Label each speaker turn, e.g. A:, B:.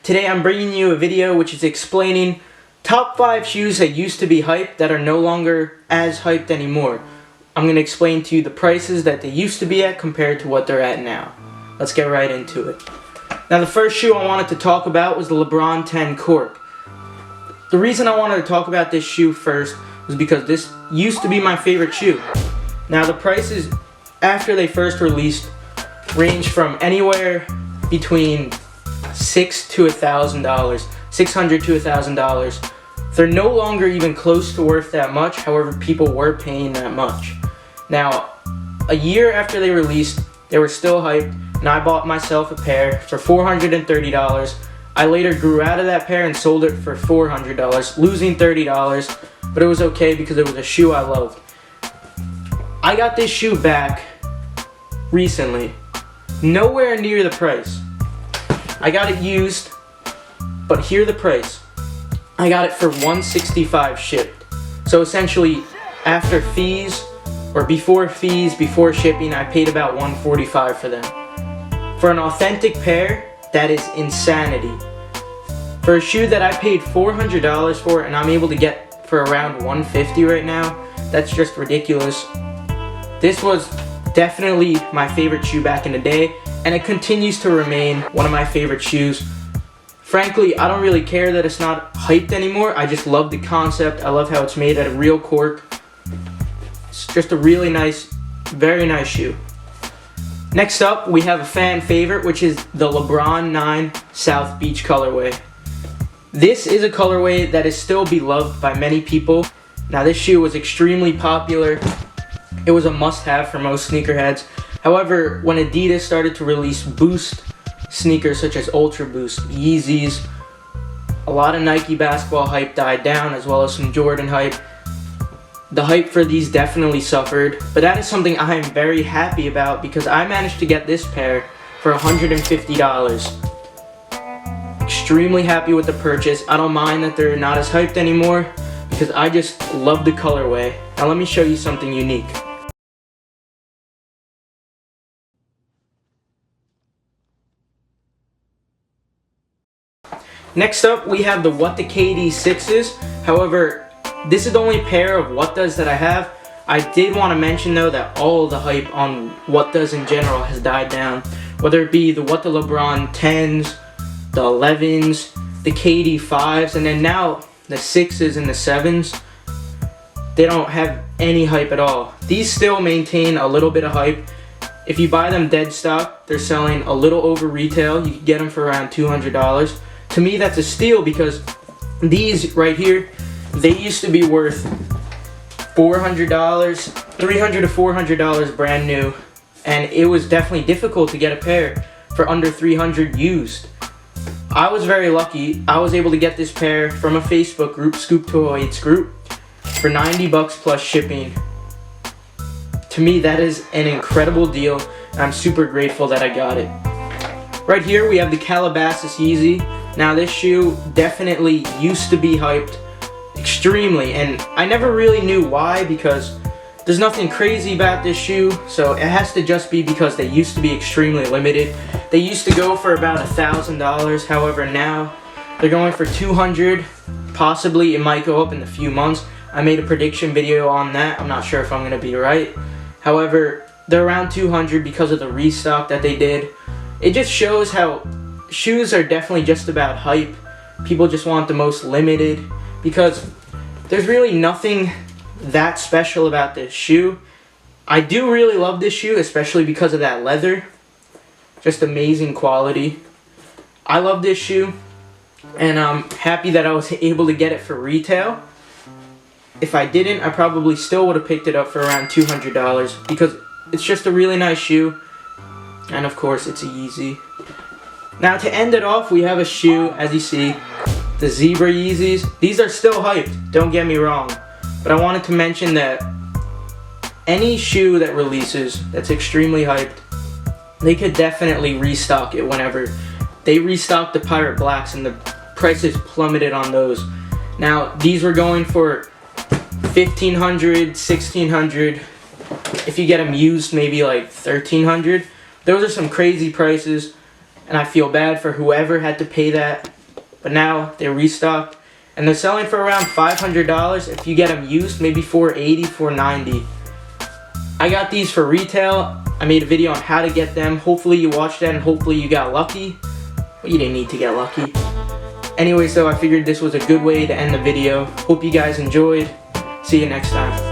A: Today I'm bringing you a video which is explaining top 5 shoes that used to be hyped that are no longer as hyped anymore. I'm going to explain to you the prices that they used to be at compared to what they're at now. Let's get right into it. Now the first shoe I wanted to talk about was the LeBron 10 Quart. The reason I wanted to talk about this shoe first was because this used to be my favorite shoe. Now the prices after they first released range from anywhere between $600 to $1,000. They're no longer even close to worth that much, however people were paying that much. Now, a year after they released, they were still hyped, and I bought myself a pair for $430. I later grew out of that pair and sold it for $400, losing $30, but it was okay because it was a shoe I loved. I got this shoe back recently, nowhere near the price. I got it used, but here's the price. I got it for $165 shipped. So essentially, after fees, or before fees, before shipping, I paid about $145 for them. For an authentic pair, that is insanity. For a shoe that I paid $400 for and I'm able to get for around $150 right now, that's just ridiculous. This was definitely my favorite shoe back in the day, and it continues to remain one of my favorite shoes. Frankly, I don't really care that it's not hyped anymore. I just love the concept. I love how it's made out of real cork. It's just a really nice, very nice shoe. Next up, we have a fan favorite, which is the LeBron 9 South Beach colorway. This is a colorway that is still beloved by many people. Now, this shoe was extremely popular. It was a must-have for most sneakerheads. However, when Adidas started to release Boost sneakers such as Ultra Boost, Yeezys, a lot of Nike basketball hype died down, as well as some Jordan hype. The hype for these definitely suffered, but that is something I am very happy about because I managed to get this pair for $150. Extremely happy with the purchase. I don't mind that they're not as hyped anymore because I just love the colorway. Now let me show you something unique. Next up, we have the What the KD 6s. However, this is the only pair of What Does that I have. I did want to mention though that all of the hype on What Does in general has died down. Whether it be the What the LeBron 10s, the 11s, the KD 5s, and then now the 6s and the 7s. They don't have any hype at all. These still maintain a little bit of hype. If you buy them dead stock, they're selling a little over retail. You can get them for around $200. To me, that's a steal because these right here, they used to be worth $400, $300 to $400 brand new, and it was definitely difficult to get a pair for under $300 used. I was very lucky. I was able to get this pair from a Facebook group, Scoop 208's group, for $90 plus shipping. To me, that is an incredible deal, and I'm super grateful that I got it. Right here, we have the Calabasas Yeezy. Now, this shoe definitely used to be hyped extremely, and I never really knew why because there's nothing crazy about this shoe, so it has to just be because they used to be extremely limited. They used to go for about $1,000, however now they're going for $200. Possibly it might go up in a few months. I made a prediction video on that. I'm not sure if I'm going to be right. However, they're around $200 because of the restock that they did. It just shows how shoes are definitely just about hype. People just want the most limited because there's really nothing that special about this shoe. I do really love this shoe, especially because of that leather. Just amazing quality. I love this shoe, and I'm happy that I was able to get it for retail. If I didn't, I probably still would have picked it up for around $200 because it's just a really nice shoe, and of course it's a Yeezy. Now to end it off, we have a shoe, as you see, the Zebra Yeezys. These are still hyped, don't get me wrong, but I wanted to mention that any shoe that releases that's extremely hyped, they could definitely restock it whenever. They restocked the Pirate Blacks and the prices plummeted on those. Now, these were going for $1,500, $1,600. If you get them used, maybe like $1,300. Those are some crazy prices, and I feel bad for whoever had to pay that. but now they're restocked and they're selling for around $500 if you get them used, maybe $480, $490. I got these for retail. I made a video on how to get them. Hopefully you watched that and hopefully you got lucky. But you didn't need to get lucky. Anyway, so I figured this was a good way to end the video. Hope you guys enjoyed. See you next time.